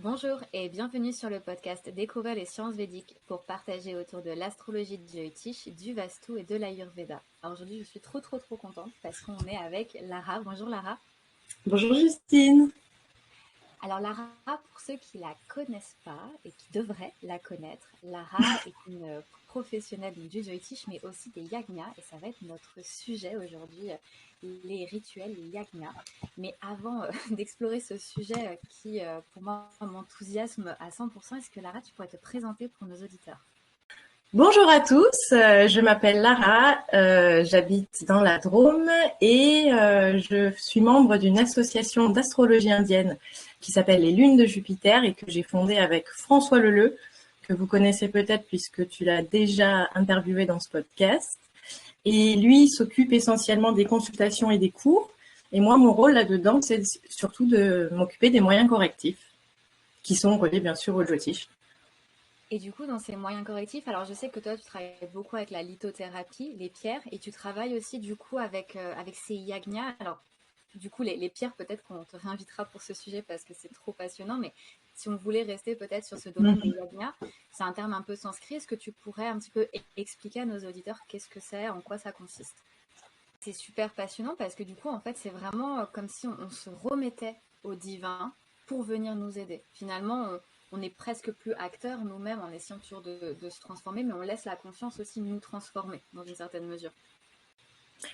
Bonjour et bienvenue sur le podcast Découvrir les sciences védiques pour partager autour de l'astrologie de Jyotish, du Vastu et de l'Ayurveda. Alors aujourd'hui, je suis trop contente parce qu'on est avec Lara. Bonjour Lara. Bonjour Justine. Alors Lara, pour ceux qui la connaissent pas et qui devraient la connaître, Lara est une professionnelle du Jyotish mais aussi des yagnas et ça va être notre sujet aujourd'hui, les rituels, les yagnas. Mais avant d'explorer ce sujet qui pour moi m'enthousiasme à 100%, est-ce que Lara, tu pourrais te présenter pour nos auditeurs? Bonjour à tous, je m'appelle Lara, j'habite dans la Drôme et je suis membre d'une association d'astrologie indienne qui s'appelle les Lunes de Jupiter et que j'ai fondée avec François Leleu, que vous connaissez peut-être puisque tu l'as déjà interviewé dans ce podcast. Et lui s'occupe essentiellement des consultations et des cours. Et moi, mon rôle là-dedans, c'est surtout de m'occuper des moyens correctifs qui sont reliés bien sûr au Jyotish. Et du coup, dans ces moyens correctifs, alors je sais que toi, tu travailles beaucoup avec la lithothérapie, les pierres, et tu travailles aussi du coup avec ces yagnas. Alors, du coup, les pierres, peut-être qu'on te réinvitera pour ce sujet parce que c'est trop passionnant, mais si on voulait rester peut-être sur ce domaine des yagnas, c'est un terme un peu sanskrit. Est-ce que tu pourrais un petit peu expliquer à nos auditeurs qu'est-ce que c'est, en quoi ça consiste? C'est super passionnant parce que du coup, en fait, c'est vraiment comme si on se remettait au divin pour venir nous aider. Finalement, on est presque plus acteurs nous-mêmes en essayant toujours de se transformer, mais on laisse la conscience aussi nous transformer dans une certaine mesure.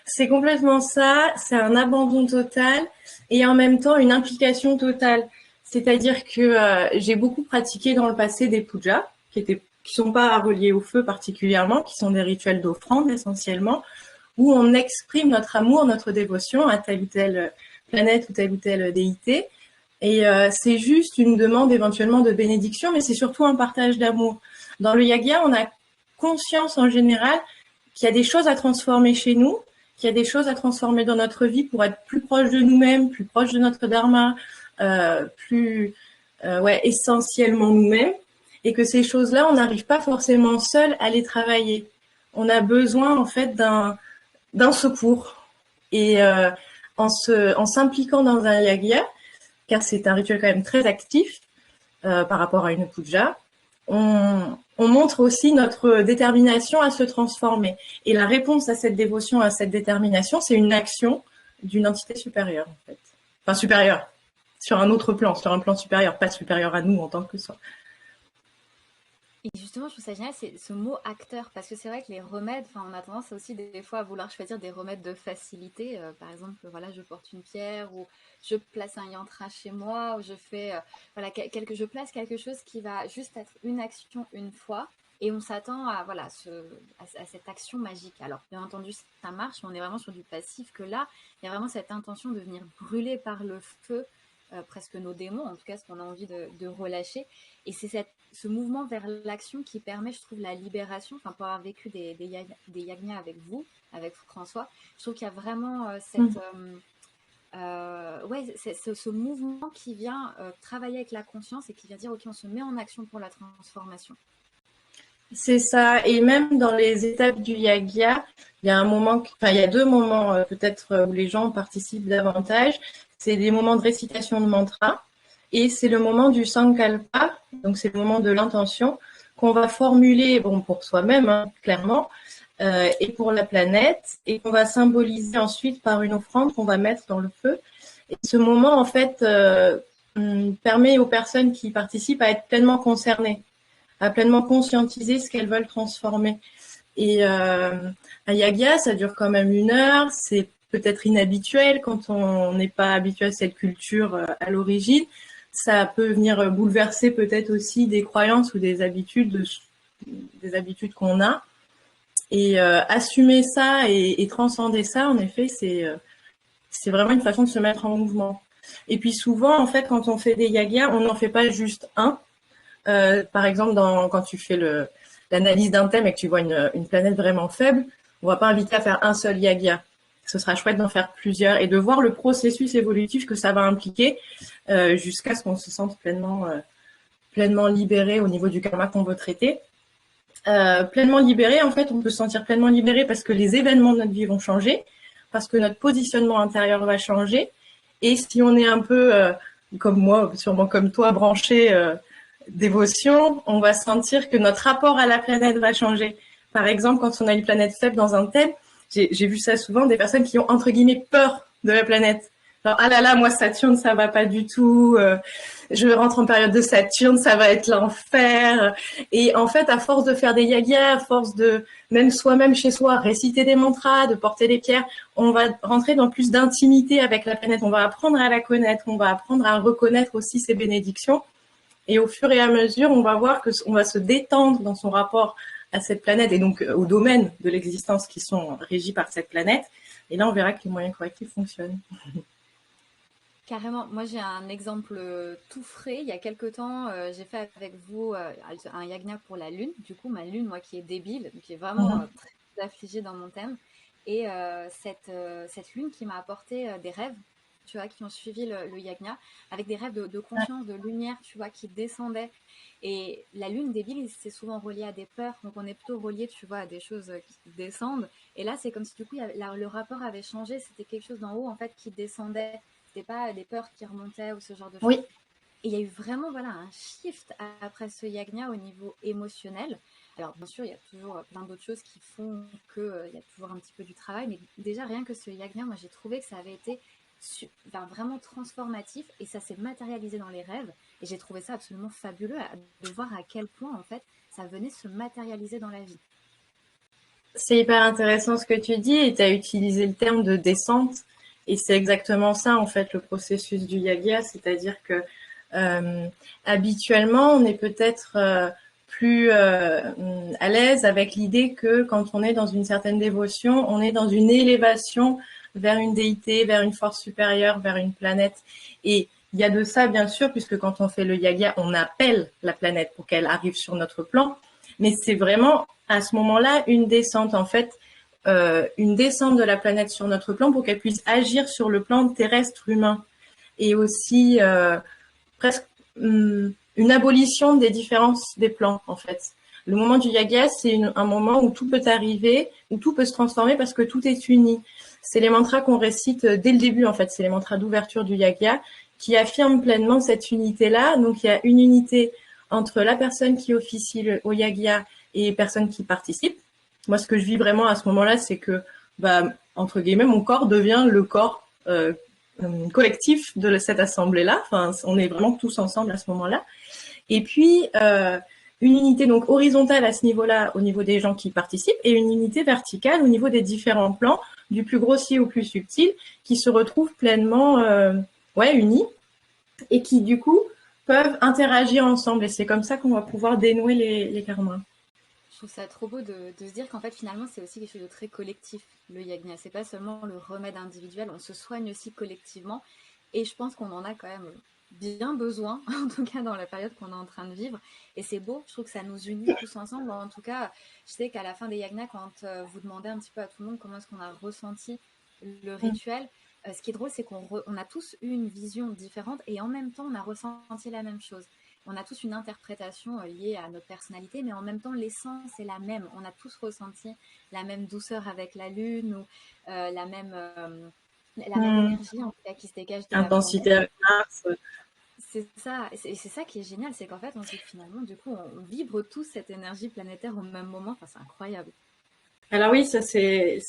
C'est complètement ça, c'est un abandon total et en même temps une implication totale. C'est-à-dire que j'ai beaucoup pratiqué dans le passé des pujas, qui sont pas reliés au feu particulièrement, qui sont des rituels d'offrande essentiellement, où on exprime notre amour, notre dévotion à telle ou telle planète ou telle déité. Et c'est juste une demande éventuellement de bénédiction, mais c'est surtout un partage d'amour. Dans le yagya, on a conscience en général qu'il y a des choses à transformer chez nous, qu'il y a des choses à transformer dans notre vie pour être plus proche de nous-mêmes, plus proche de notre dharma, essentiellement nous-mêmes, et que ces choses-là, on n'arrive pas forcément seul à les travailler. On a besoin en fait d'un secours. Et en s'impliquant dans un yagya, car c'est un rituel quand même très actif par rapport à une puja, on montre aussi notre détermination à se transformer. Et la réponse à cette dévotion, à cette détermination, c'est une action d'une entité supérieure, en fait. Enfin, supérieure, sur un autre plan, sur un plan supérieur, pas supérieur à nous en tant que soi. Et justement, je trouve ça génial, c'est ce mot acteur, parce que c'est vrai que les remèdes, enfin, on a tendance aussi des fois à vouloir choisir des remèdes de facilité. Par exemple, voilà, je porte une pierre ou je place un yantra chez moi ou je fais, voilà, je place quelque chose qui va juste être une action une fois. Et on s'attend à, voilà, à cette action magique. Alors, bien entendu, ça marche, mais on est vraiment sur du passif que là, il y a vraiment cette intention de venir brûler par le feu presque nos démons, en tout cas ce qu'on a envie de relâcher. Et c'est ce mouvement vers l'action qui permet, je trouve, la libération. Enfin, pour avoir vécu des yagnas avec vous, avec François, je trouve qu'il y a vraiment ce mouvement qui vient travailler avec la conscience et qui vient dire, ok, on se met en action pour la transformation. C'est ça. Et même dans les étapes du yagya, il y a il y a deux moments peut-être où les gens participent davantage. C'est des moments de récitation de mantra et c'est le moment du sankalpa, donc c'est le moment de l'intention qu'on va formuler, bon, pour soi-même, hein, clairement, et pour la planète, et qu'on va symboliser ensuite par une offrande qu'on va mettre dans le feu. Et ce moment, en fait, permet aux personnes qui participent à être pleinement concernées, à pleinement conscientiser ce qu'elles veulent transformer. Et un yagya, ça dure quand même 1 heure. C'est peut-être inhabituel quand on n'est pas habitué à cette culture à l'origine. Ça peut venir bouleverser peut-être aussi des croyances ou des habitudes qu'on a. Et assumer ça et transcender ça, en effet, c'est vraiment une façon de se mettre en mouvement. Et puis souvent, en fait, quand on fait des yagyas, on n'en fait pas juste un. Par exemple, quand tu fais l'analyse d'un thème et que tu vois une planète vraiment faible, on va pas inviter à faire un seul yagya. Ce sera chouette d'en faire plusieurs et de voir le processus évolutif que ça va impliquer jusqu'à ce qu'on se sente pleinement libéré au niveau du karma qu'on veut traiter. Pleinement libéré, en fait, on peut se sentir pleinement libéré parce que les événements de notre vie vont changer, parce que notre positionnement intérieur va changer. Et si on est un peu comme moi, sûrement comme toi, branchés dévotion, on va sentir que notre rapport à la planète va changer. Par exemple, quand on a une planète faible dans un thème, j'ai vu ça souvent, des personnes qui ont entre guillemets peur de la planète. Alors, ah là là, moi Saturne, ça va pas du tout. Je rentre en période de Saturne, ça va être l'enfer. Et en fait, à force de faire des yagyas, à force de même soi-même chez soi réciter des mantras, de porter des pierres, on va rentrer dans plus d'intimité avec la planète. On va apprendre à la connaître, on va apprendre à reconnaître aussi ses bénédictions. Et au fur et à mesure, on va voir qu'on va se détendre dans son rapport à cette planète et donc aux domaines de l'existence qui sont régis par cette planète. Et là, on verra que les moyens correctifs fonctionnent. Carrément, moi j'ai un exemple tout frais. Il y a quelque temps, j'ai fait avec vous un yagna pour la lune. Du coup, ma lune, moi qui est débile, qui est vraiment très affligée dans mon thème. Et cette lune qui m'a apporté des rêves, tu vois, qui ont suivi le yagna, avec des rêves de conscience, de lumière, tu vois, qui descendaient. Et la lune débile, c'est souvent relié à des peurs. Donc on est plutôt relié, tu vois, à des choses qui descendent. Et là, c'est comme si du coup, le rapport avait changé. C'était quelque chose d'en haut, en fait, qui descendait. C'était pas des peurs qui remontaient ou ce genre de choses. Oui. Et il y a eu vraiment voilà, un shift après ce yagna au niveau émotionnel. Alors, bien sûr, il y a toujours plein d'autres choses qui font qu'il y a toujours un petit peu du travail, mais déjà, rien que ce yagna, moi, j'ai trouvé que ça avait été vraiment transformatif et ça s'est matérialisé dans les rêves. Et j'ai trouvé ça absolument fabuleux de voir à quel point, en fait, ça venait se matérialiser dans la vie. C'est hyper intéressant ce que tu dis et tu as utilisé le terme de descente. Et c'est exactement ça, en fait, le processus du yagya. C'est-à-dire que habituellement, on est peut-être plus à l'aise avec l'idée que quand on est dans une certaine dévotion, on est dans une élévation vers une déité, vers une force supérieure, vers une planète. Et il y a de ça, bien sûr, puisque quand on fait le yagya, on appelle la planète pour qu'elle arrive sur notre plan. Mais c'est vraiment à ce moment-là une descente, en fait, une descente de la planète sur notre plan pour qu'elle puisse agir sur le plan terrestre humain. Et aussi presque une abolition des différences des plans, en fait. Le moment du yaga, c'est un moment où tout peut arriver, où tout peut se transformer parce que tout est uni. C'est les mantras qu'on récite dès le début, en fait. C'est les mantras d'ouverture du yaga qui affirment pleinement cette unité-là. Donc, il y a une unité entre la personne qui officie au yagya et les personnes qui participent. Moi, ce que je vis vraiment à ce moment-là, c'est que, entre guillemets, mon corps devient le corps collectif de cette assemblée-là. Enfin, on est vraiment tous ensemble à ce moment-là. Et puis, une unité donc horizontale à ce niveau-là, au niveau des gens qui participent, et une unité verticale au niveau des différents plans, du plus grossier au plus subtil, qui se retrouvent pleinement unis et qui, du coup, peuvent interagir ensemble. Et c'est comme ça qu'on va pouvoir dénouer les karmas. Je trouve ça trop beau de se dire qu'en fait, finalement, c'est aussi quelque chose de très collectif, le yagna. C'est pas seulement le remède individuel, on se soigne aussi collectivement. Et je pense qu'on en a quand même bien besoin, en tout cas dans la période qu'on est en train de vivre. Et c'est beau, je trouve que ça nous unit tous ensemble. En tout cas, je sais qu'à la fin des yagnas, quand vous demandez un petit peu à tout le monde comment est-ce qu'on a ressenti le rituel, ce qui est drôle, c'est qu'on a tous eu une vision différente et en même temps, on a ressenti la même chose. On a tous une interprétation liée à notre personnalité, mais en même temps, l'essence est la même. On a tous ressenti la même douceur avec la lune ou la même énergie en tout cas qui se dégage de la planète. Intensité avec Mars. C'est ça, et c'est ça qui est génial, c'est qu'en fait, on se dit que finalement, du coup, on vibre tous cette énergie planétaire au même moment. Enfin, c'est incroyable. Alors oui, ça c'est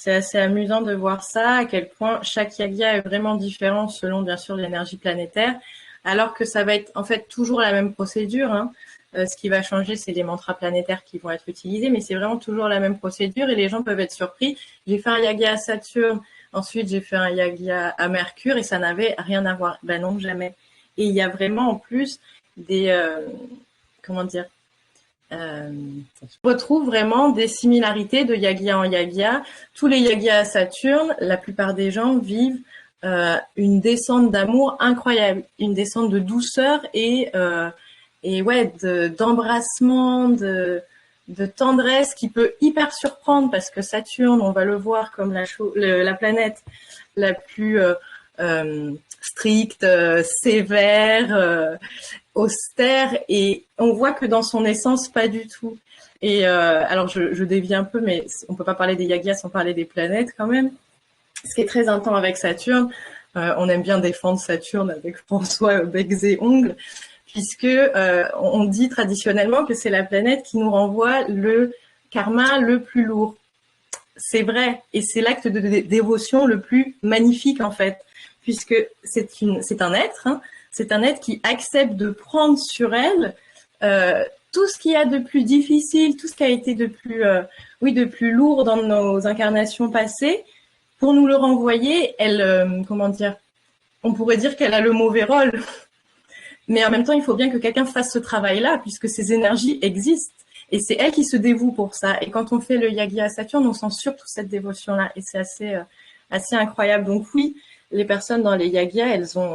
assez amusant de voir ça, à quel point chaque yagya est vraiment différent selon bien sûr l'énergie planétaire, alors que ça va être en fait toujours la même procédure. Hein. Ce qui va changer, c'est les mantras planétaires qui vont être utilisés, mais c'est vraiment toujours la même procédure et les gens peuvent être surpris. J'ai fait un yagya à Saturne, ensuite j'ai fait un yagya à Mercure et ça n'avait rien à voir. Ben non, jamais. Et il y a vraiment en plus des comment dire on retrouve vraiment des similarités de yagya en yagya. Tous les yagyas à Saturne, la plupart des gens vivent une descente d'amour incroyable, une descente de douceur et ouais, d'embrassement, de tendresse qui peut hyper surprendre parce que Saturne, on va le voir comme la planète la plus stricte, sévère, austère, et on voit que dans son essence, pas du tout. Et alors, je dévie un peu, mais on peut pas parler des yagyas sans parler des planètes quand même. Ce qui est très intense avec Saturne, On aime bien défendre Saturne avec François Becs et Ongles, puisque on dit traditionnellement que c'est la planète qui nous renvoie le karma le plus lourd. C'est vrai, et c'est l'acte de dévotion le plus magnifique en fait, puisque c'est un être, hein, c'est un être qui accepte de prendre sur elle tout ce qu'il y a de plus difficile, tout ce qui a été de plus lourd dans nos incarnations passées, pour nous le renvoyer. Elle, comment dire, on pourrait dire qu'elle a le mauvais rôle, mais en même temps, il faut bien que quelqu'un fasse ce travail-là, puisque ces énergies existent. Et c'est elle qui se dévoue pour ça. Et quand on fait le yagya à Saturne, on sent surtout cette dévotion-là. Et c'est assez incroyable. Donc oui, les personnes dans les yagyas,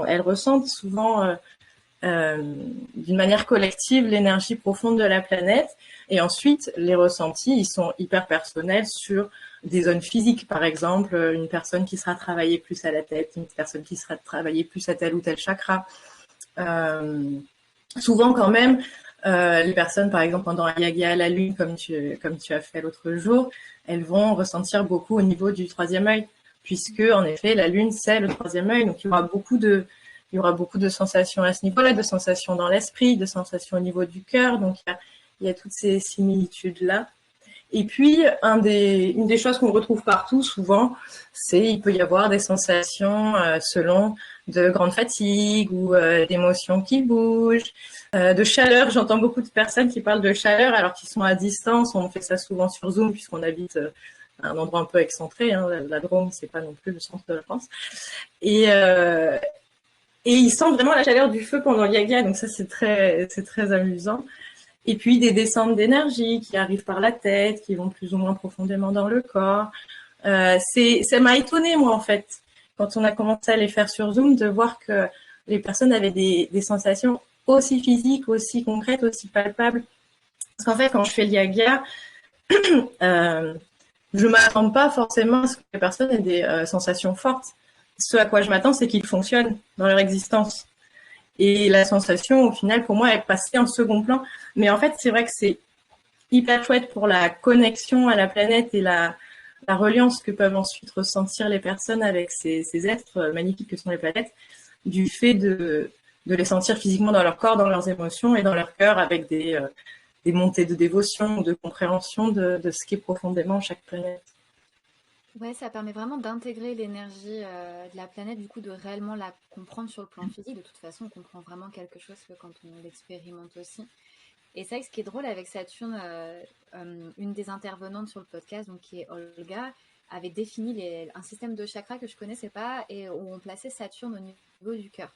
elles ressentent souvent d'une manière collective l'énergie profonde de la planète. Et ensuite, les ressentis, ils sont hyper personnels sur des zones physiques. Par exemple, une personne qui sera travaillée plus à la tête, une personne qui sera travaillée plus à tel ou tel chakra. Souvent quand même, les personnes, par exemple, pendant un yagya à la lune, comme tu as fait l'autre jour, elles vont ressentir beaucoup au niveau du troisième œil, puisque en effet, la lune, c'est le troisième œil. Donc, il y aura beaucoup de sensations à ce niveau-là, de sensations dans l'esprit, de sensations au niveau du cœur. Donc, il y a toutes ces similitudes-là. Et puis, une des choses qu'on retrouve partout, souvent, il peut y avoir des sensations selon de grande fatigue ou d'émotions qui bougent, de chaleur. J'entends beaucoup de personnes qui parlent de chaleur alors qu'ils sont à distance. On fait ça souvent sur Zoom puisqu'on habite à un endroit un peu excentré. Hein. La Drôme, c'est pas non plus le centre de la France. Et ils sentent vraiment la chaleur du feu pendant le yaga. Donc ça, c'est très amusant. Et puis des descentes d'énergie qui arrivent par la tête, qui vont plus ou moins profondément dans le corps. Ça m'a étonnée, moi, en fait, quand on a commencé à les faire sur Zoom, de voir que les personnes avaient des sensations aussi physiques, aussi concrètes, aussi palpables. Parce qu'en fait, quand je fais le yaga, je ne m'attends pas forcément à ce que les personnes aient des sensations fortes. Ce à quoi je m'attends, c'est qu'ils fonctionnent dans leur existence. Et la sensation, au final, pour moi, est passée en second plan. Mais en fait, c'est vrai que c'est hyper chouette pour la connexion à la planète et la reliance que peuvent ensuite ressentir les personnes avec ces êtres magnifiques que sont les planètes, du fait de les sentir physiquement dans leur corps, dans leurs émotions et dans leur cœur, avec des montées de dévotion, de compréhension de ce qu'est profondément chaque planète. Ouais, ça permet vraiment d'intégrer l'énergie de la planète, du coup, de réellement la comprendre sur le plan physique. De toute façon, on comprend vraiment quelque chose que quand on l'expérimente aussi. Et c'est vrai que ce qui est drôle avec Saturne, une des intervenantes sur le podcast, donc qui est Olga, avait défini un système de chakras que je connaissais pas et où on plaçait Saturne au niveau du cœur.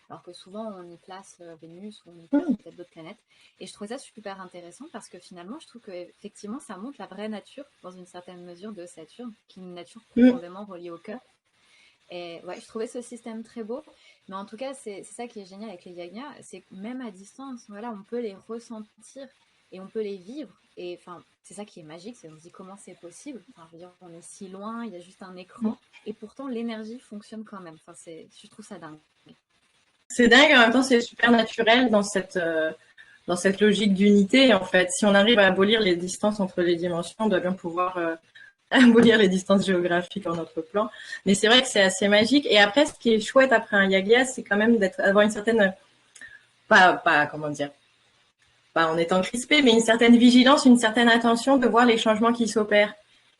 Alors que souvent on y place Vénus ou on y place peut-être d'autres planètes. Et je trouvais ça super intéressant parce que finalement je trouve que effectivement ça montre la vraie nature dans une certaine mesure de Saturne, qui est une nature profondément reliée au cœur. Et ouais, je trouvais ce système très beau. Mais en tout cas, c'est ça qui est génial avec les yagyas, c'est que même à distance, voilà, on peut les ressentir et on peut les vivre. Et enfin, c'est ça qui est magique, c'est on se dit comment c'est possible. Enfin, je veux dire, on est si loin, il y a juste un écran, et pourtant l'énergie fonctionne quand même. Enfin, je trouve ça dingue. C'est dingue, en même temps, c'est super naturel dans cette logique d'unité. En fait, si on arrive à abolir les distances entre les dimensions, on doit bien pouvoir abolir les distances géographiques en notre plan. Mais c'est vrai que c'est assez magique. Et après, ce qui est chouette après un yaga, c'est quand même d'avoir une certaine, comment dire, pas en étant crispé, mais une certaine vigilance, une certaine attention de voir les changements qui s'opèrent.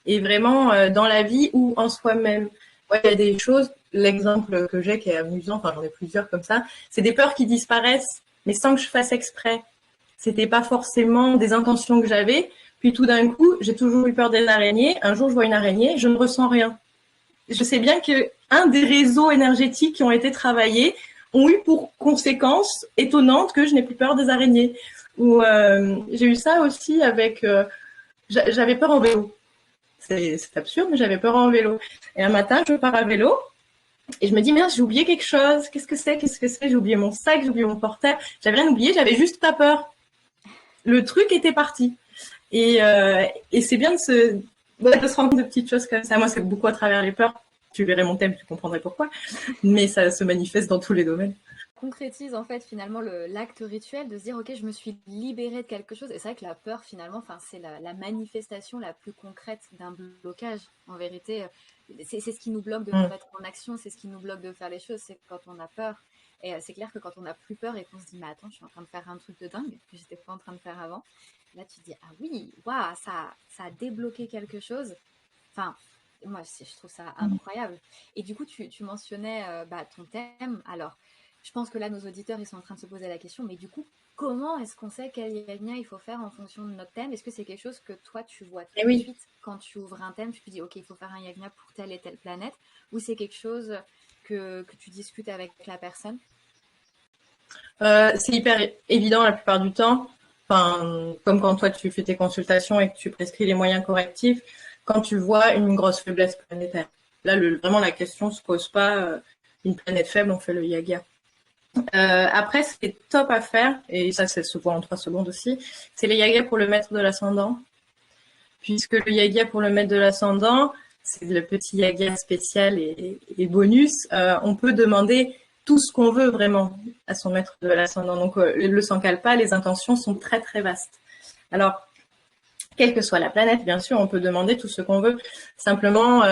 Et vraiment dans la vie ou en soi-même. Ouais, il y a des choses, l'exemple que j'ai qui est amusant, enfin j'en ai plusieurs comme ça, c'est des peurs qui disparaissent, mais sans que je fasse exprès. C'était pas forcément des intentions que j'avais. Puis tout d'un coup, j'ai toujours eu peur des araignées. Un jour, je vois une araignée, je ne ressens rien. Je sais bien que un des réseaux énergétiques qui ont été travaillés ont eu pour conséquence étonnante que je n'ai plus peur des araignées. Ou j'ai eu ça aussi avec... j'avais peur en vélo. C'est absurde, mais j'avais peur en vélo. Et un matin, je pars à vélo et je me dis, merde, j'ai oublié quelque chose. Qu'est-ce que c'est? J'ai oublié mon sac, j'ai oublié mon portable. J'avais rien oublié, j'avais juste pas peur. Le truc était parti. Et c'est bien de se rendre compte de petites choses comme ça. Moi, c'est beaucoup à travers les peurs. Tu verrais mon thème, tu comprendrais pourquoi. Mais ça se manifeste dans tous les domaines. concrétise en fait finalement l'acte rituel de se dire ok je me suis libérée de quelque chose et c'est vrai que la peur finalement enfin c'est la manifestation la plus concrète d'un blocage en vérité c'est ce qui nous bloque de nous Mm. mettre en action, c'est ce qui nous bloque de faire les choses, c'est quand on a peur et c'est clair que quand on a plus peur et qu'on se dit mais attends je suis en train de faire un truc de dingue que j'étais pas en train de faire avant, là tu te dis ah oui waouh ça a débloqué quelque chose. Enfin, moi, je trouve ça incroyable. Et du coup, tu mentionnais ton thème. Alors, je pense que là, nos auditeurs, ils sont en train de se poser la question, mais du coup, comment est-ce qu'on sait quel yagna il faut faire en fonction de notre thème? Est-ce que c'est quelque chose que toi, tu vois Et tout de oui, suite quand tu ouvres un thème, tu te dis, OK, il faut faire un yagna pour telle et telle planète, ou c'est quelque chose que tu discutes avec la personne? c'est hyper évident la plupart du temps. Enfin, comme quand toi tu fais tes consultations et que tu prescris les moyens correctifs, quand tu vois une grosse faiblesse planétaire. Là, vraiment, la question se pose pas. Une planète faible, on fait le yaga. Après, ce qui est top à faire, et ça, ça se voit en 3 secondes aussi, c'est les yagas pour le maître de l'ascendant. Puisque le yaga pour le maître de l'ascendant, c'est le petit yaga spécial et bonus. On peut demander tout ce qu'on veut vraiment à son maître de l'ascendant. Donc, le sankalpa, les intentions sont très, très vastes. Alors, quelle que soit la planète, bien sûr, on peut demander tout ce qu'on veut. Simplement,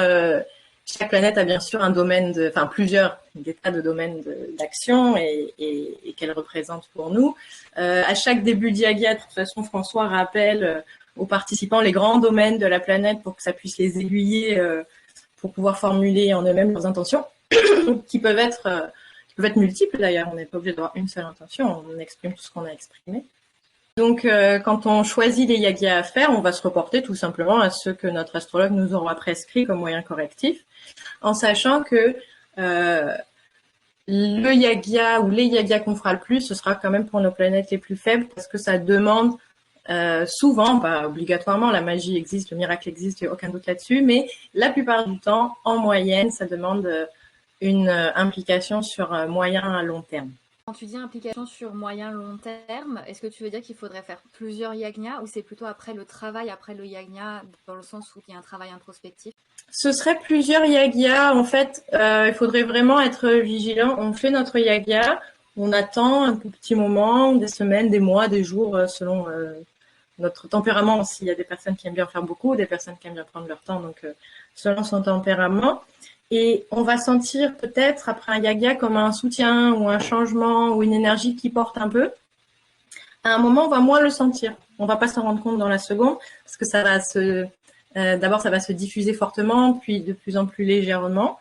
chaque planète a bien sûr un domaine, enfin plusieurs, des tas de domaines d'action et qu'elle représente pour nous. À chaque début d'Yagia, de toute façon, François rappelle aux participants les grands domaines de la planète pour que ça puisse les aiguiller pour pouvoir formuler en eux-mêmes leurs intentions, qui peuvent être multiples d'ailleurs. On n'est pas obligé d'avoir une seule intention, on exprime tout ce qu'on a exprimé. Donc, quand on choisit les yagyas à faire, on va se reporter tout simplement à ce que notre astrologue nous aura prescrit comme moyen correctif, en sachant que le yagya ou les yagyas qu'on fera le plus, ce sera quand même pour nos planètes les plus faibles, parce que ça demande souvent, pas obligatoirement, la magie existe, le miracle existe, il n'y a aucun doute là-dessus, mais la plupart du temps, en moyenne, ça demande une implication sur moyen à long terme. Quand tu dis implication sur moyen long terme, est-ce que tu veux dire qu'il faudrait faire plusieurs yagnas ou c'est plutôt après le travail, après le yagna, dans le sens où il y a un travail introspectif? Ce serait plusieurs yagyas. En fait, il faudrait vraiment être vigilant. On fait notre yagya, on attend un petit moment, des semaines, des mois, des jours, selon notre tempérament. S'il y a des personnes qui aiment bien faire beaucoup, des personnes qui aiment bien prendre leur temps, donc selon son tempérament. Et on va sentir peut-être après un yagya comme un soutien ou un changement ou une énergie qui porte un peu. À un moment, on va moins le sentir. On va pas s'en rendre compte dans la seconde parce que d'abord, ça va se diffuser fortement, puis de plus en plus légèrement.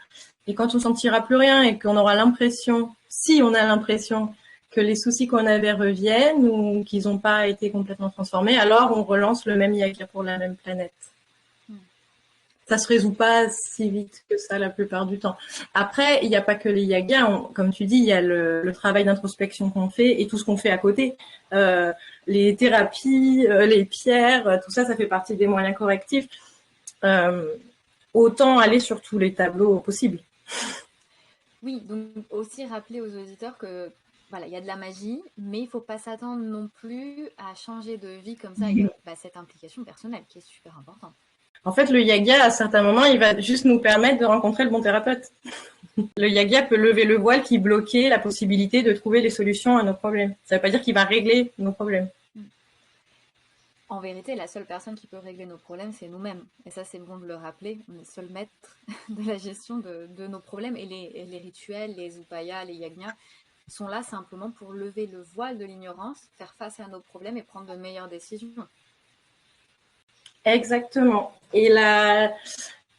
Et quand on sentira plus rien et qu'on aura l'impression, si on a l'impression que les soucis qu'on avait reviennent ou qu'ils n'ont pas été complètement transformés, alors on relance le même yaga pour la même planète. Ça se résout pas si vite que ça la plupart du temps. Après, il n'y a pas que les yagas. Comme tu dis, il y a le travail d'introspection qu'on fait et tout ce qu'on fait à côté. Les thérapies, les pierres, tout ça, ça fait partie des moyens correctifs. Autant aller sur tous les tableaux possibles. Oui, donc aussi rappeler aux auditeurs que voilà, il y a de la magie, mais il ne faut pas s'attendre non plus à changer de vie comme ça avec cette implication personnelle qui est super importante. En fait, le yaga, à certains moments, il va juste nous permettre de rencontrer le bon thérapeute. Le yaga peut lever le voile qui bloquait la possibilité de trouver les solutions à nos problèmes. Ça ne veut pas dire qu'il va régler nos problèmes. En vérité, la seule personne qui peut régler nos problèmes, c'est nous-mêmes. Et ça, c'est bon de le rappeler. On est seul maître de la gestion de nos problèmes. Et les rituels, les upayas, les yagnas sont là simplement pour lever le voile de l'ignorance, faire face à nos problèmes et prendre de meilleures décisions. Exactement. Et la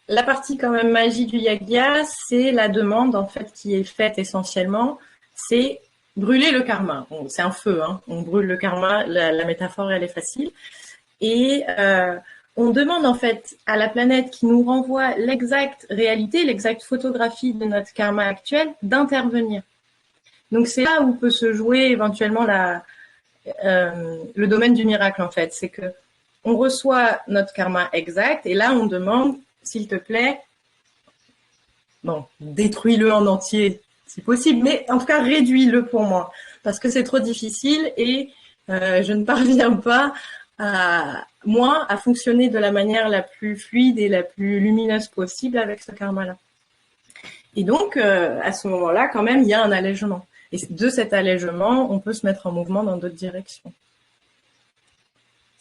partie quand même magie du yaga, c'est la demande en fait qui est faite essentiellement, c'est brûler le karma. C'est un feu, hein. On brûle le karma, la métaphore elle est facile. Et on demande en fait à la planète qui nous renvoie l'exacte réalité, l'exacte photographie de notre karma actuel, d'intervenir. Donc c'est là où peut se jouer éventuellement le domaine du miracle en fait. C'est que on reçoit notre karma exact et là on demande, s'il te plaît, bon, détruis-le en entier si possible, mais en tout cas réduis-le pour moi parce que c'est trop difficile et je ne parviens pas à fonctionner de la manière la plus fluide et la plus lumineuse possible avec ce karma-là. Et donc, à ce moment-là, quand même, il y a un allègement. Et de cet allègement, on peut se mettre en mouvement dans d'autres directions.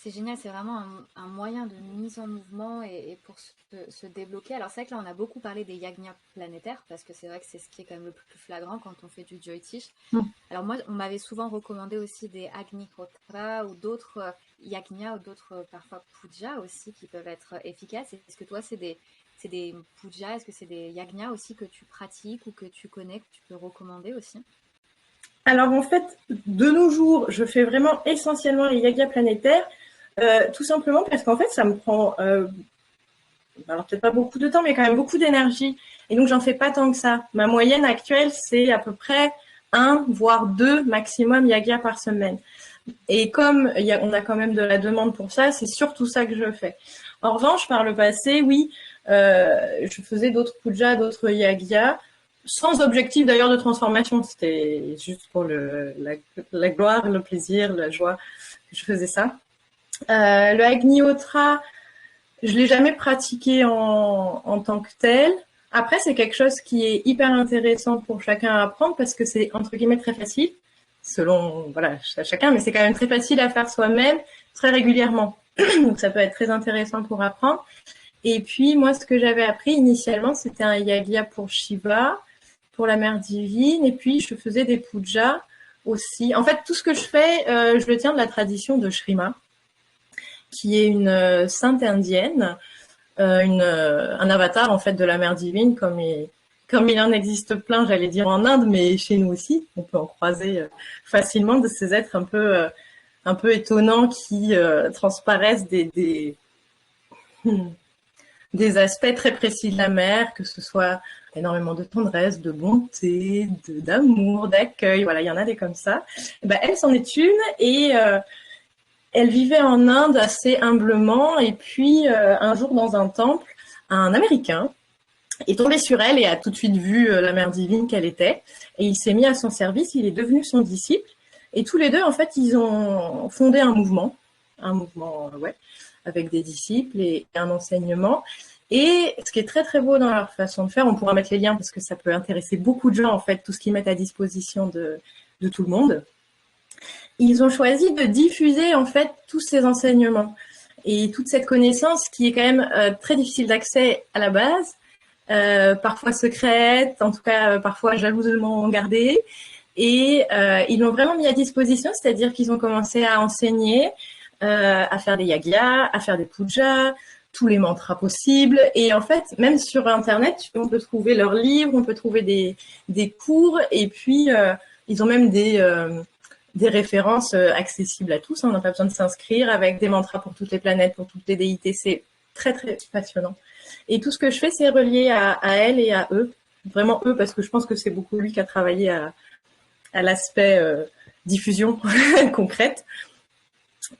C'est génial, c'est vraiment un moyen de mise en mouvement et pour se débloquer. Alors c'est vrai que là on a beaucoup parlé des yagnas planétaires parce que c'est vrai que c'est ce qui est quand même le plus flagrant quand on fait du Jyotish. Alors moi on m'avait souvent recommandé aussi des Agnihotra ou d'autres yagnas ou d'autres parfois pujas aussi qui peuvent être efficaces. Est-ce que toi c'est des pujas, est-ce que c'est des yagnas aussi que tu pratiques ou que tu connais, que tu peux recommander aussi? Alors en fait, de nos jours, je fais vraiment essentiellement les yagnas planétaires, tout simplement parce qu'en fait, ça me prend, alors peut-être pas beaucoup de temps, mais quand même beaucoup d'énergie. Et donc, j'en fais pas tant que ça. Ma moyenne actuelle, c'est à peu près 1, voire 2 maximum yagnas par semaine. Et comme on a quand même de la demande pour ça, c'est surtout ça que je fais. En revanche, par le passé, oui, je faisais d'autres pujas, d'autres yagnas, sans objectif d'ailleurs de transformation. C'était juste pour la gloire, le plaisir, la joie que je faisais ça. Le Agnihotra, je l'ai jamais pratiqué en tant que tel. Après, c'est quelque chose qui est hyper intéressant pour chacun à apprendre parce que c'est entre guillemets très facile, selon voilà chacun, mais c'est quand même très facile à faire soi-même, très régulièrement. Donc ça peut être très intéressant pour apprendre. Et puis moi, ce que j'avais appris initialement, c'était un yagya pour Shiva, pour la mère divine, et puis je faisais des pujas aussi. En fait, tout ce que je fais, je le tiens de la tradition de Shrima, qui est une sainte indienne, un avatar en fait de la mère divine, comme il en existe plein, j'allais dire en Inde, mais chez nous aussi, on peut en croiser facilement de ces êtres un peu étonnants qui transparaissent des aspects très précis de la mère, que ce soit énormément de tendresse, de bonté, d'amour, d'accueil. Voilà, il y en a des comme ça. Ben, elle c'en est une et elle vivait en Inde assez humblement. Et puis un jour dans un temple, un Américain est tombé sur elle et a tout de suite vu la mère divine qu'elle était. Et il s'est mis à son service. Il est devenu son disciple. Et tous les deux, en fait, ils ont fondé un mouvement, ouais, avec des disciples et un enseignement. Et ce qui est très très beau dans leur façon de faire, on pourra mettre les liens parce que ça peut intéresser beaucoup de gens en fait, tout ce qu'ils mettent à disposition de tout le monde. Ils ont choisi de diffuser en fait tous ces enseignements et toute cette connaissance qui est quand même très difficile d'accès à la base, parfois secrète, en tout cas parfois jalousement gardée. Et ils l'ont vraiment mis à disposition, c'est-à-dire qu'ils ont commencé à enseigner, à faire des yagyas, à faire des pujas, tous les mantras possibles. Et en fait, même sur Internet, on peut trouver leurs livres, on peut trouver des cours. Et puis, ils ont même des références accessibles à tous. On n'a pas besoin de s'inscrire avec des mantras pour toutes les planètes, pour toutes les déités. C'est très, très passionnant. Et tout ce que je fais, c'est relié à elle et à eux. Vraiment eux, parce que je pense que c'est beaucoup lui qui a travaillé à l'aspect diffusion concrète.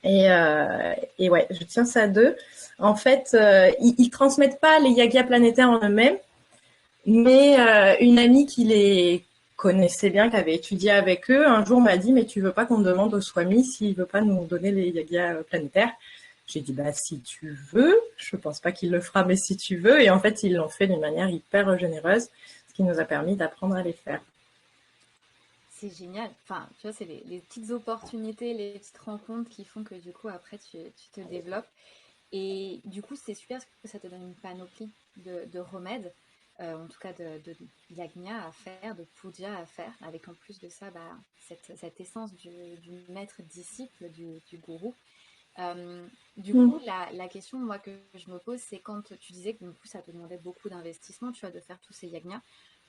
Et ouais, je tiens ça d'eux. En fait, ils transmettent pas les yagyas planétaires en eux-mêmes, mais une amie qui les connaissait bien, qui avait étudié avec eux, un jour m'a dit « Mais tu veux pas qu'on demande au Swami s'il veut pas nous donner les yagyas planétaires ?» J'ai dit « Bah si tu veux, je pense pas qu'il le fera, mais si tu veux. » Et en fait, ils l'ont fait d'une manière hyper généreuse, ce qui nous a permis d'apprendre à les faire. C'est génial. Enfin, tu vois, c'est les petites opportunités, les petites rencontres qui font que du coup, après, tu te développes. Et du coup, c'est super parce que ça te donne une panoplie de remèdes, en tout cas de yagna à faire, de puja à faire, avec en plus de ça, bah, cette essence du maître-disciple, du gourou. Du coup, la question, moi, que je me pose, c'est quand tu disais que du coup, ça te demandait beaucoup d'investissement, tu vois, de faire tous ces yagnas.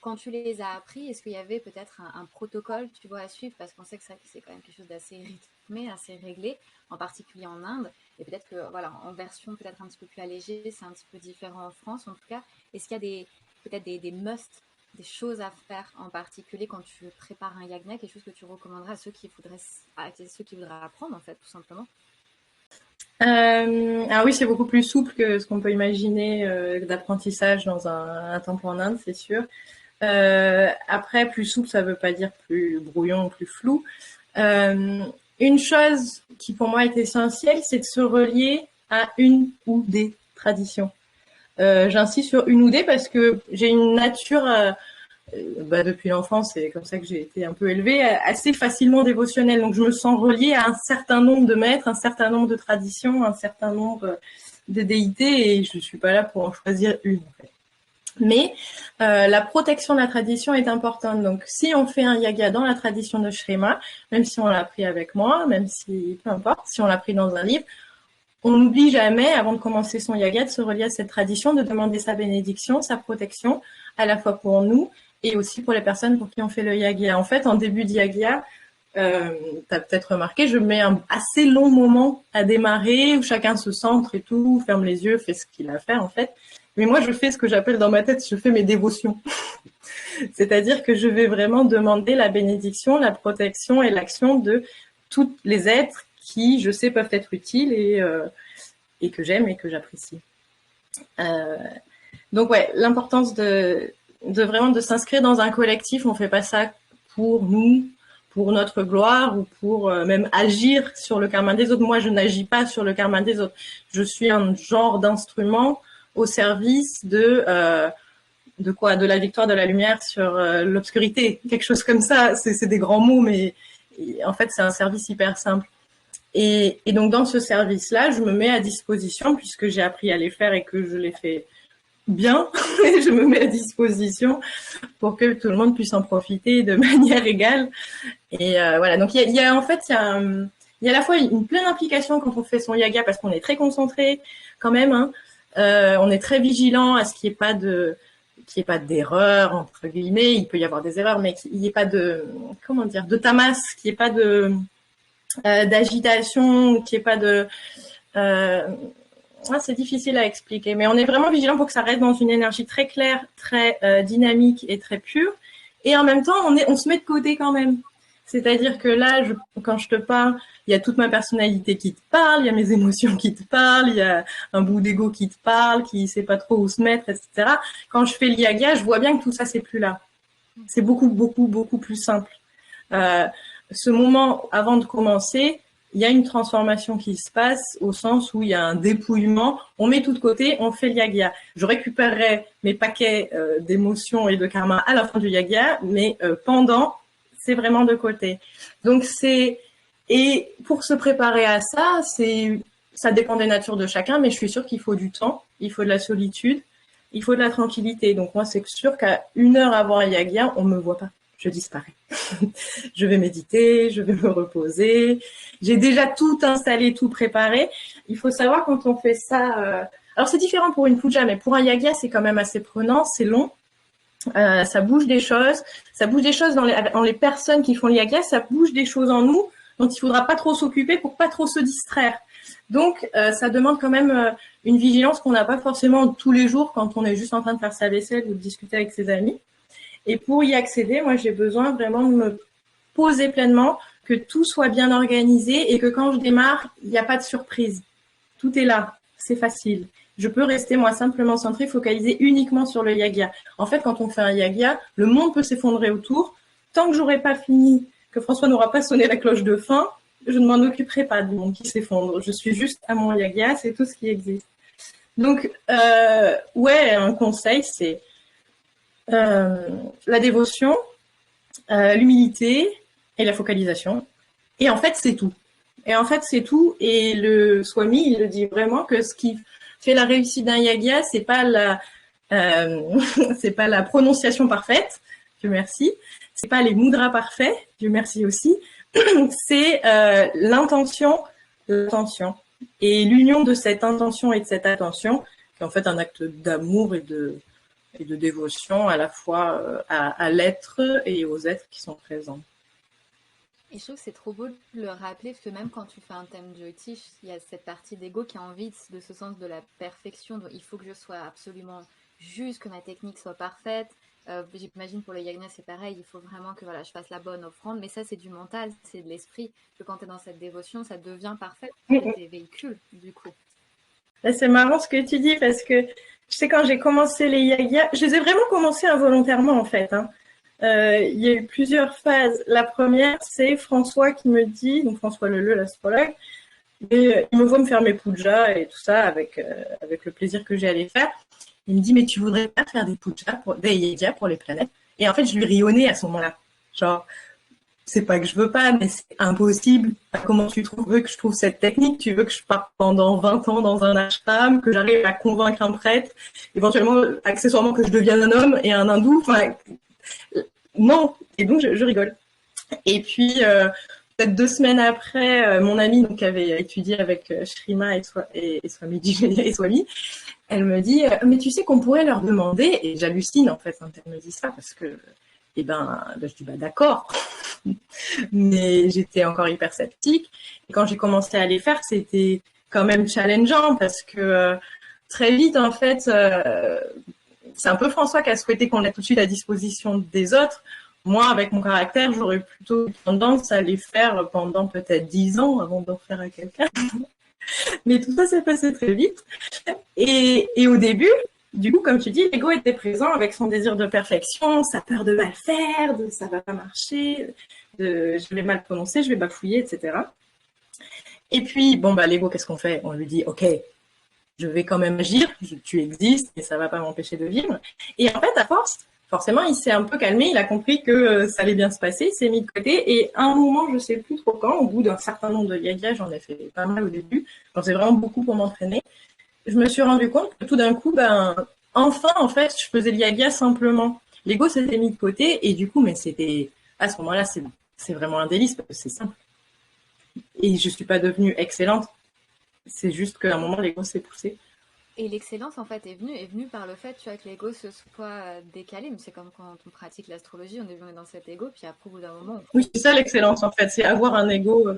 Quand tu les as appris, est-ce qu'il y avait peut-être un protocole, tu vois, à suivre? Parce qu'on sait que c'est quand même quelque chose d'assez rythmé, assez réglé, en particulier en Inde. Et peut-être que, voilà, en version peut-être un petit peu plus allégée, c'est un petit peu différent en France. En tout cas, est-ce qu'il y a peut-être des must, des choses à faire en particulier quand tu prépares un yagna, quelque chose que tu recommanderais à ceux qui voudraient apprendre, en fait, tout simplement? Ah oui, c'est beaucoup plus souple que ce qu'on peut imaginer d'apprentissage dans un temple en Inde, c'est sûr. Après, plus souple, ça veut pas dire plus brouillon, plus flou. Une chose qui pour moi est essentielle, c'est de se relier à une ou des traditions. J'insiste sur une ou des parce que j'ai une nature depuis l'enfance, c'est comme ça que j'ai été un peu élevée, assez facilement dévotionnelle. Donc, je me sens reliée à un certain nombre de maîtres, un certain nombre de traditions, un certain nombre de déités, et je suis pas là pour en choisir une, en fait. Mais la protection de la tradition est importante. Donc, si on fait un yaga dans la tradition de Shrema, même si on l'a appris avec moi, même si, peu importe, si on l'a appris dans un livre, on n'oublie jamais, avant de commencer son yaga, de se relier à cette tradition, de demander sa bénédiction, sa protection, à la fois pour nous et aussi pour les personnes pour qui on fait le yaga. En fait, en début de yaga, tu as peut-être remarqué, je mets un assez long moment à démarrer, où chacun se centre et tout, ferme les yeux, fait ce qu'il a à faire en fait. Mais moi, je fais ce que j'appelle dans ma tête, je fais mes dévotions. C'est-à-dire que je vais vraiment demander la bénédiction, la protection et l'action de tous les êtres qui, je sais, peuvent être utiles et que j'aime et que j'apprécie. Donc ouais, l'importance de vraiment de s'inscrire dans un collectif. On fait pas ça pour nous, pour notre gloire ou pour même agir sur le karma des autres. Moi, je n'agis pas sur le karma des autres. Je suis un genre d'instrument au service de quoi? De la victoire de la lumière sur l'obscurité. Quelque chose comme ça. C'est des grands mots, mais en fait, c'est un service hyper simple. Et donc, dans ce service-là, je me mets à disposition, puisque j'ai appris à les faire et que je les fais bien, et je me mets à disposition pour que tout le monde puisse en profiter de manière égale. Et voilà, donc il y a en fait, il y a à la fois une pleine implication quand on fait son yaga, parce qu'on est très concentré quand même, hein. On est très vigilant à ce qu'il n'y ait pas d'erreur, entre guillemets. Il peut y avoir des erreurs, mais qu'il n'y ait pas de, comment dire, de tamas, qu'il n'y ait pas d'agitation, qu'il n'y ait pas de c'est difficile à expliquer, mais on est vraiment vigilant pour que ça reste dans une énergie très claire, très dynamique et très pure. Et en même temps, on se met de côté quand même. C'est-à-dire que là, quand je te parle, il y a toute ma personnalité qui te parle, il y a mes émotions qui te parlent, il y a un bout d'ego qui te parle, qui sait pas trop où se mettre, etc. Quand je fais l'yaga, je vois bien que tout ça, c'est plus là. C'est beaucoup, beaucoup, beaucoup plus simple. Ce moment avant de commencer, il y a une transformation qui se passe au sens où il y a un dépouillement. On met tout de côté, on fait le yaga. Je récupérerai mes paquets d'émotions et de karma à la fin du yaga, mais pendant, c'est vraiment de côté. Donc et pour se préparer à ça, ça dépend des natures de chacun, mais je suis sûre qu'il faut du temps, il faut de la solitude, il faut de la tranquillité. Donc moi, c'est sûr qu'à 1 heure avant un yaga, on me voit pas. Je disparais. Je vais méditer, je vais me reposer. J'ai déjà tout installé, tout préparé. Il faut savoir quand on fait ça. Alors c'est différent pour une puja, mais pour un yaga, c'est quand même assez prenant, c'est long. Ça bouge des choses. Ça bouge des choses dans les personnes qui font le yaga. Ça bouge des choses en nous dont il faudra pas trop s'occuper pour pas trop se distraire. Donc ça demande quand même une vigilance qu'on n'a pas forcément tous les jours quand on est juste en train de faire sa vaisselle ou de discuter avec ses amis. Et pour y accéder, moi, j'ai besoin vraiment de me poser pleinement, que tout soit bien organisé et que quand je démarre, il n'y a pas de surprise. Tout est là, c'est facile. Je peux rester, moi, simplement centrée, focalisée uniquement sur le yaga. En fait, quand on fait un yaga, le monde peut s'effondrer autour. Tant que j'aurai pas fini, que François n'aura pas sonné la cloche de fin, je ne m'en occuperai pas du monde qui s'effondre. Je suis juste à mon yaga, c'est tout ce qui existe. Donc, ouais, un conseil, c'est la dévotion, l'humilité et la focalisation. Et en fait, c'est tout. Et le Swami, il le dit vraiment que ce qui fait la réussite d'un yaga, c'est pas c'est pas la prononciation parfaite, Dieu merci. C'est pas les mudras parfaits, Dieu merci aussi. C'est l'intention, et l'union de cette intention et de cette attention, qui est en fait un acte d'amour et de dévotion à la fois à l'être et aux êtres qui sont présents. Et je trouve que c'est trop beau de le rappeler, parce que même quand tu fais un thème Jyotish, il y a cette partie d'ego qui a envie de ce sens de la perfection. Donc il faut que je sois absolument juste, que ma technique soit parfaite. J'imagine pour le yagna c'est pareil, il faut vraiment que voilà, je fasse la bonne offrande, mais ça c'est du mental, c'est de l'esprit, que quand tu es dans cette dévotion, ça devient parfait, des véhicules du coup. C'est marrant ce que tu dis, parce que je sais quand j'ai commencé les yagas, je les ai vraiment commencés involontairement en fait, hein. Il y a eu plusieurs phases. La première, c'est François qui me dit, donc François Leleu, l'astrologue, et il me voit me faire mes pujas et tout ça avec le plaisir que j'ai à les faire. Il me dit, mais tu voudrais pas faire des pujas, des yagas pour les planètes? Et en fait, je lui rionnais à ce moment-là. Genre, c'est pas que je veux pas, mais c'est impossible. Comment veux que je trouve cette technique? Tu veux que je parte pendant 20 ans dans un ashram, que j'arrive à convaincre un prêtre, éventuellement, accessoirement, que je devienne un homme et un hindou? Enfin, non. Et donc, je rigole. Et puis, peut-être 2 semaines après, mon amie donc, qui avait étudié avec Shrima et Swami, et Swami, elle me dit mais tu sais qu'on pourrait leur demander, et j'hallucine en fait quand elle me dit ça, parce que je dis d'accord, mais j'étais encore hyper sceptique, et quand j'ai commencé à les faire, c'était quand même challengeant, parce que très vite en fait, c'est un peu François qui a souhaité qu'on ait tout de suite à disposition des autres. Moi, avec mon caractère, j'aurais plutôt tendance à les faire pendant peut-être 10 ans avant d'en faire à quelqu'un. Mais tout ça s'est passé très vite. Et au début, du coup, comme tu dis, l'ego était présent avec son désir de perfection, sa peur de mal faire, de ça va pas marcher, de je vais mal prononcer, je vais bafouiller, etc. Et puis, bon, l'ego, qu'est-ce qu'on fait? On lui dit, OK, je vais quand même agir, tu existes et ça va pas m'empêcher de vivre. Et en fait, à force, forcément, il s'est un peu calmé, il a compris que ça allait bien se passer, il s'est mis de côté, et à un moment, je sais plus trop quand, au bout d'un certain nombre de yagas, j'en ai fait pas mal au début, j'en faisais vraiment beaucoup pour m'entraîner, je me suis rendu compte que tout d'un coup, enfin, en fait, je faisais le yaga simplement. L'ego s'était mis de côté, et du coup, mais c'était, à ce moment-là, c'est vraiment un délice, parce que c'est simple. Et je suis pas devenue excellente, c'est juste qu'à un moment, l'ego s'est poussé. Et l'excellence, en fait, est venue par le fait, tu vois, que l'ego se soit décalé. Mais c'est comme quand on pratique l'astrologie, on est dans cet ego, puis après, au bout d'un moment, Oui, c'est ça l'excellence, en fait, c'est avoir un ego.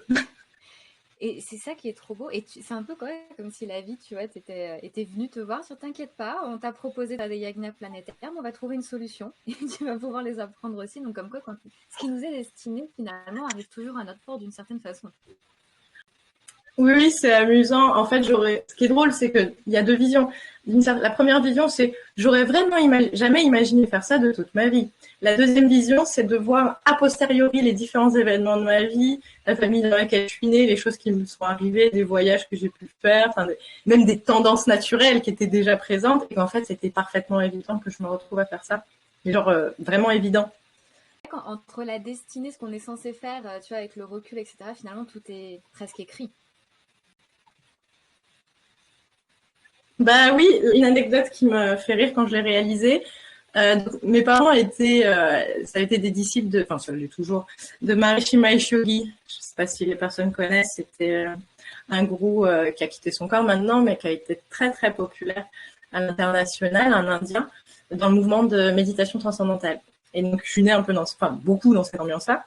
Et c'est ça qui est trop beau. Et c'est un peu comme si la vie, tu vois, était venue te voir sur t'inquiète pas, on t'a proposé des yagnas planétaires, mais on va trouver une solution. Et tu vas pouvoir les apprendre aussi. Donc, comme quoi, ce qui nous est destiné, finalement, arrive toujours à notre porte d'une certaine façon. Oui, c'est amusant. En fait, ce qui est drôle, c'est qu'il y a deux visions. La première vision, c'est j'aurais vraiment jamais imaginé faire ça de toute ma vie. La deuxième vision, c'est de voir a posteriori les différents événements de ma vie, la famille dans laquelle je suis née, les choses qui me sont arrivées, des voyages que j'ai pu faire, même des tendances naturelles qui étaient déjà présentes, et qu'en fait, c'était parfaitement évident que je me retrouve à faire ça. Mais genre, vraiment évident. Entre la destinée, ce qu'on est censé faire, tu vois, avec le recul, etc., finalement, tout est presque écrit. Bah oui, une anecdote qui me fait rire quand je l'ai réalisée. Mes parents ça a été des disciples enfin, ça l'est toujours, de Maharishi Mahesh Yogi. Je sais pas si les personnes connaissent. C'était un gourou qui a quitté son corps maintenant, mais qui a été très très populaire à l'international, un Indien, dans le mouvement de méditation transcendantale. Et donc, je suis née un peu beaucoup dans cette ambiance-là.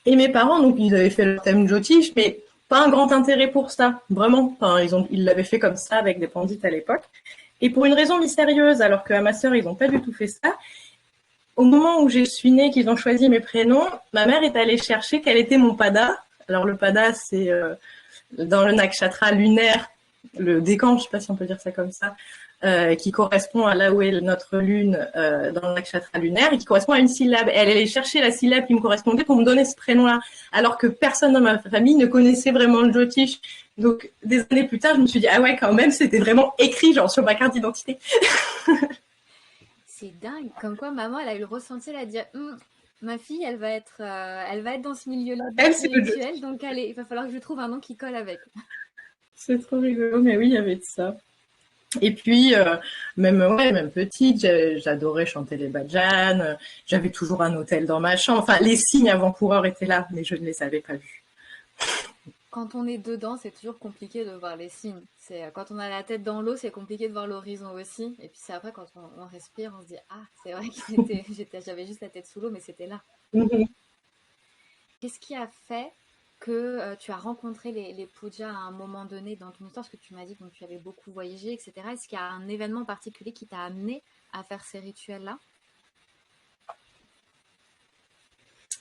Et mes parents, donc, ils avaient fait le thème Jyotish, mais pas un grand intérêt pour ça, vraiment. Enfin, ils l'avaient fait comme ça avec des pandits à l'époque. Et pour une raison mystérieuse, alors qu'à ma sœur, ils n'ont pas du tout fait ça, au moment où je suis née, qu'ils ont choisi mes prénoms, ma mère est allée chercher quel était mon pada. Alors le pada, c'est dans le nakshatra lunaire, le décan, je ne sais pas si on peut dire ça comme ça, qui correspond à là où est notre lune dans le nakshatra lunaire, et qui correspond à une syllabe. Et elle allait chercher la syllabe qui me correspondait pour me donner ce prénom-là, alors que personne dans ma famille ne connaissait vraiment le Jyotish. Donc, des années plus tard, je me suis dit, ah ouais, quand même, c'était vraiment écrit, genre, sur ma carte d'identité. C'est dingue. Comme quoi, maman, elle a eu le ressenti, elle a dit, ma fille, elle va être dans ce milieu-là spirituel, donc il va falloir que je trouve un nom qui colle avec. C'est trop rigolo, mais oui, il y avait de ça. Et puis, même petite, j'adorais chanter les bhajans, j'avais toujours un hôtel dans ma chambre. Enfin, les signes avant-coureurs étaient là, mais je ne les avais pas vus. Quand on est dedans, c'est toujours compliqué de voir les signes. Quand on a la tête dans l'eau, c'est compliqué de voir l'horizon aussi. Et puis c'est après, quand on respire, on se dit, ah, c'est vrai que j'avais juste la tête sous l'eau, mais c'était là. Mm-hmm. Qu'est-ce qui a fait que tu as rencontré les pujas à un moment donné dans ton histoire? Parce que tu m'as dit que tu avais beaucoup voyagé, etc. Est-ce qu'il y a un événement particulier qui t'a amené à faire ces rituels-là?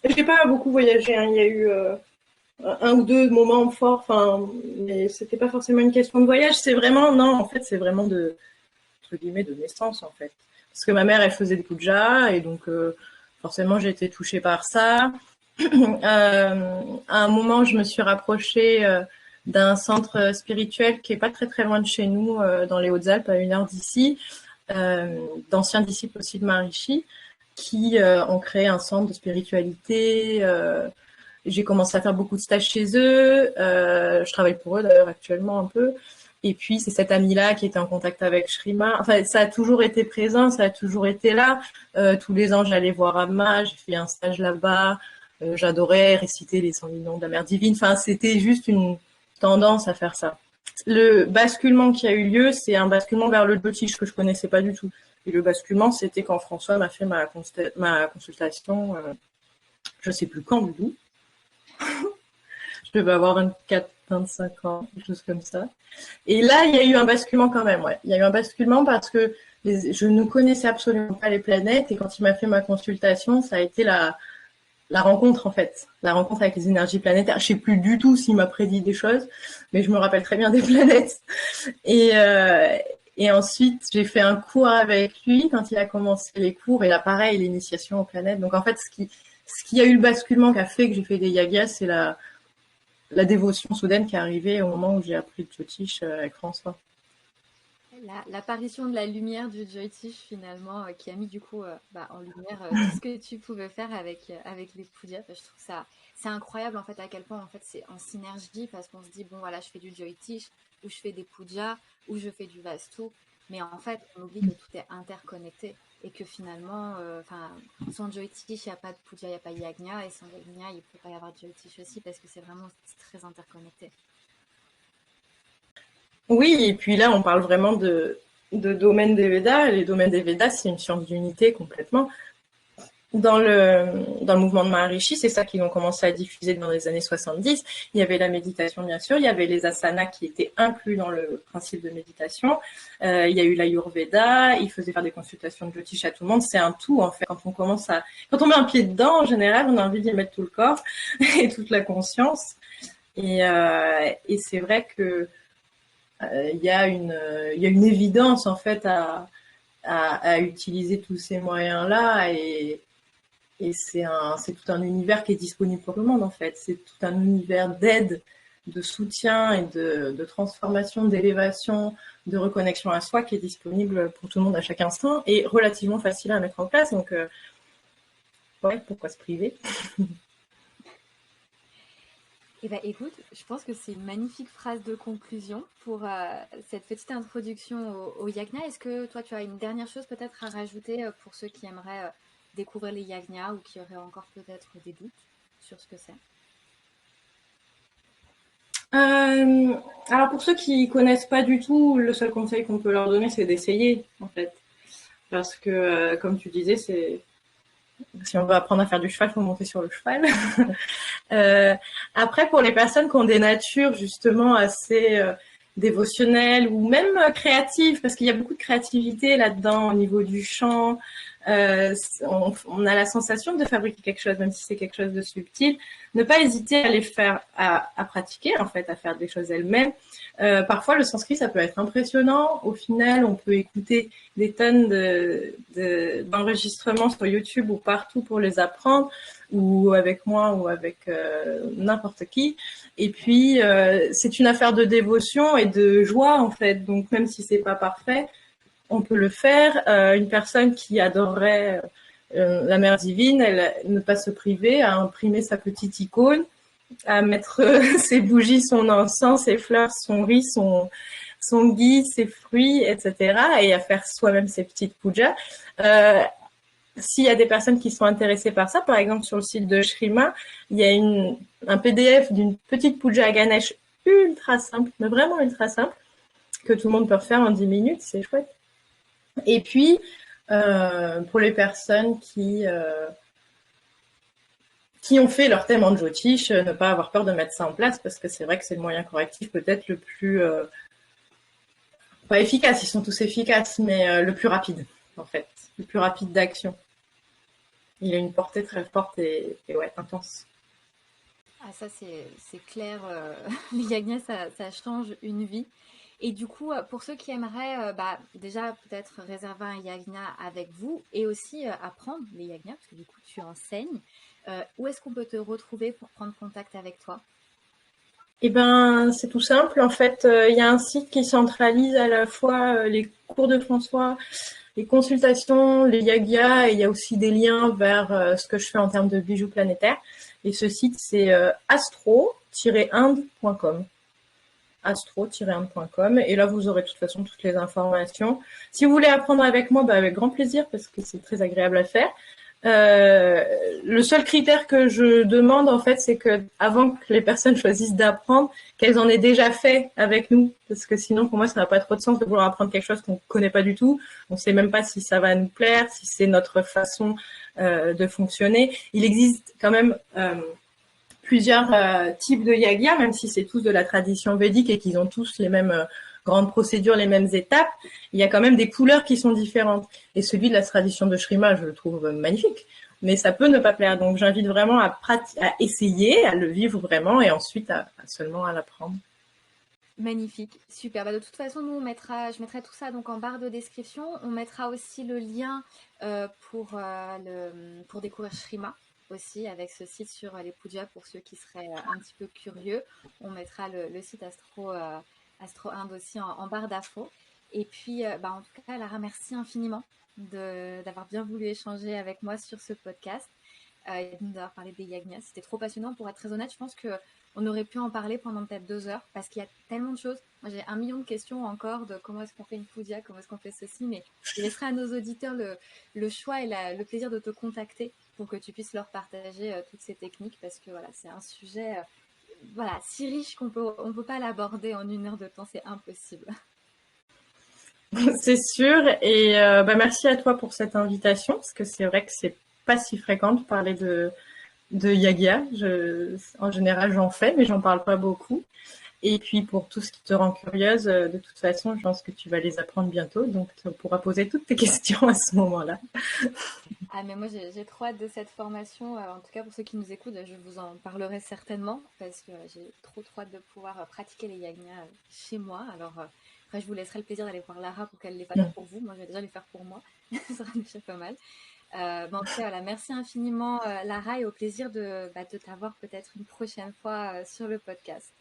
J'ai pas beaucoup voyagé, hein. Il y a eu un ou deux moments forts, mais c'était pas forcément une question de voyage. C'est vraiment, non, en fait, c'est vraiment entre guillemets, de naissance, en fait. Parce que ma mère, elle faisait des pujas, et donc forcément, j'ai été touchée par ça. À un moment, je me suis rapprochée d'un centre spirituel qui est pas très très loin de chez nous, dans les Hautes-Alpes, à 1 heure d'ici, d'anciens disciples aussi de Maharishi, qui ont créé un centre de spiritualité. J'ai commencé à faire beaucoup de stages chez eux. Je travaille pour eux d'ailleurs actuellement un peu. Et puis c'est cette amie-là qui était en contact avec Shrima. Enfin, ça a toujours été présent, ça a toujours été là. Tous les ans, j'allais voir Amma, j'ai fait un stage là-bas. J'adorais réciter les 100 000 noms de la Mère Divine. Enfin, c'était juste une tendance à faire ça. Le basculement qui a eu lieu, c'est un basculement vers le Jyotish que je connaissais pas du tout. Et le basculement, c'était quand François m'a fait ma consultation, je sais plus quand du tout. Je devais avoir 24, 25 ans, quelque chose comme ça. Et là, il y a eu un basculement quand même, ouais. Il y a eu un basculement parce que je ne connaissais absolument pas les planètes et quand il m'a fait ma consultation, ça a été la rencontre en fait, la rencontre avec les énergies planétaires. Je sais plus du tout s'il m'a prédit des choses, mais je me rappelle très bien des planètes. Et, euh, et ensuite, j'ai fait un cours avec lui quand il a commencé les cours et là pareil, l'initiation aux planètes. Donc en fait, ce qui a eu le basculement qui a fait que j'ai fait des yagas, c'est la dévotion soudaine qui est arrivée au moment où j'ai appris le Jyotish avec François. L'apparition de la lumière du Jyotish finalement, qui a mis du coup en lumière tout ce que tu pouvais faire avec les pujas. Enfin, je trouve ça c'est incroyable en fait à quel point en fait c'est en synergie parce qu'on se dit bon voilà je fais du Jyotish ou je fais des pujas ou je fais du Vastu, mais en fait on oublie que tout est interconnecté et que finalement enfin sans Jyotish il n'y a pas de puja, il n'y a pas de yagna et sans yagna il ne peut pas y avoir de Jyotish aussi parce que c'est vraiment très interconnecté. Oui, et puis là, on parle vraiment de domaine des Védas. Les domaines des Védas, c'est une science d'unité complètement. Dans le mouvement de Maharishi, c'est ça qu'ils ont commencé à diffuser dans les années 70. Il y avait la méditation, bien sûr. Il y avait les asanas qui étaient inclus dans le principe de méditation. Il y a eu l'Ayurveda. Ils faisaient faire des consultations de Jyotish à tout le monde. C'est un tout, en fait. Quand on met un pied dedans, en général, on a envie d'y mettre tout le corps et toute la conscience. Et c'est vrai que il y a une évidence en fait à utiliser tous ces moyens-là et c'est tout un univers qui est disponible pour tout le monde en fait. C'est tout un univers d'aide, de soutien et de transformation, d'élévation, de reconnexion à soi qui est disponible pour tout le monde à chaque instant et relativement facile à mettre en place. Donc, ouais, pourquoi se priver? Eh ben, écoute, je pense que c'est une magnifique phrase de conclusion pour cette petite introduction au yagna. Est-ce que toi, tu as une dernière chose peut-être à rajouter pour ceux qui aimeraient découvrir les yagnas ou qui auraient encore peut-être des doutes sur ce que c'est? Euh, alors pour ceux qui connaissent pas du tout, le seul conseil qu'on peut leur donner, c'est d'essayer en fait, parce que comme tu disais, c'est si on veut apprendre à faire du cheval, il faut monter sur le cheval. Euh, Après, pour les personnes qui ont des natures justement assez dévotionnelles ou même créatives, parce qu'il y a beaucoup de créativité là-dedans au niveau du chant, on a la sensation de fabriquer quelque chose, même si c'est quelque chose de subtil. Ne pas hésiter à les faire, à pratiquer en fait, à faire des choses elles-mêmes. Parfois, le sanskrit, ça peut être impressionnant. Au final, on peut écouter des tonnes d'enregistrements sur YouTube ou partout pour les apprendre, ou avec moi ou avec n'importe qui. Et puis, c'est une affaire de dévotion et de joie, en fait. Donc, même si c'est pas parfait, on peut le faire. Une personne qui adorerait la Mère Divine, elle ne pas se priver à imprimer sa petite icône, à mettre ses bougies, son encens, ses fleurs, son riz, son ghee, ses fruits, etc. Et à faire soi-même ses petites pujas. S'il y a des personnes qui sont intéressées par ça, par exemple sur le site de Shrima, il y a un PDF d'une petite puja Ganesh ultra simple, mais vraiment ultra simple, que tout le monde peut refaire en 10 minutes, c'est chouette. Et puis, pour les personnes qui ont fait leur thème en Jyotish, ne pas avoir peur de mettre ça en place, parce que c'est vrai que c'est le moyen correctif peut-être le plus, pas efficace, ils sont tous efficaces, mais le plus rapide, en fait, le plus rapide d'action. Il a une portée très forte et ouais, intense. Ah, ça, c'est clair. Les yagnas, ça change une vie. Et du coup, pour ceux qui aimeraient déjà peut-être réserver un yagna avec vous et aussi apprendre les yagnas, parce que du coup, tu enseignes, où est-ce qu'on peut te retrouver pour prendre contact avec toi? Eh ben, c'est tout simple. En fait, il y a un site qui centralise à la fois les cours de François, les consultations, les yagyas, et il y a aussi des liens vers ce que je fais en termes de bijoux planétaires. Et ce site, c'est astro-inde.com. astro-inde.com. Et là, vous aurez de toute façon toutes les informations. Si vous voulez apprendre avec moi, avec grand plaisir, parce que c'est très agréable à faire. Le seul critère que je demande, en fait, c'est que avant que les personnes choisissent d'apprendre, qu'elles en aient déjà fait avec nous. Parce que sinon, pour moi, ça n'a pas trop de sens de vouloir apprendre quelque chose qu'on ne connaît pas du tout. On ne sait même pas si ça va nous plaire, si c'est notre façon de fonctionner. Il existe quand même plusieurs types de yagya, même si c'est tous de la tradition védique et qu'ils ont tous les mêmes grandes procédures, les mêmes étapes, il y a quand même des couleurs qui sont différentes. Et celui de la tradition de Shrima, je le trouve magnifique. Mais ça peut ne pas plaire. Donc j'invite vraiment à essayer, à le vivre vraiment et ensuite seulement à l'apprendre. Magnifique, super. Bah, de toute façon, nous, je mettrai tout ça donc en barre de description. On mettra aussi le lien pour découvrir Shrima aussi avec ce site sur les pujas pour ceux qui seraient un petit peu curieux. On mettra le site Astro Inde aussi en barre d'infos. Et puis, en tout cas, Lara, merci infiniment d'avoir bien voulu échanger avec moi sur ce podcast et d'avoir parlé des yagnas. C'était trop passionnant. Pour être très honnête, je pense qu'on aurait pu en parler pendant peut-être 2 heures parce qu'il y a tellement de choses. Moi, j'ai 1 million de questions encore de comment est-ce qu'on fait une puja, comment est-ce qu'on fait ceci, mais je laisserai à nos auditeurs le choix et le plaisir de te contacter pour que tu puisses leur partager toutes ces techniques parce que voilà, c'est un sujet si riche on peut pas l'aborder en 1 heure de temps, c'est impossible. C'est sûr. Et merci à toi pour cette invitation, parce que c'est vrai que c'est pas si fréquent de parler de yagya. En général, j'en fais, mais j'en parle pas beaucoup. Et puis, pour tout ce qui te rend curieuse, de toute façon, je pense que tu vas les apprendre bientôt. Donc, tu pourras poser toutes tes questions à ce moment-là. Ah, mais moi, j'ai trop hâte de cette formation. En tout cas, pour ceux qui nous écoutent, je vous en parlerai certainement parce que j'ai trop hâte de pouvoir pratiquer les yagnas chez moi. Alors, après, je vous laisserai le plaisir d'aller voir Lara pour qu'elle les fasse pour vous. Moi, je vais déjà les faire pour moi. Ça sera déjà pas mal. En tout cas, voilà, merci infiniment, Lara, et au plaisir de t'avoir peut-être une prochaine fois sur le podcast.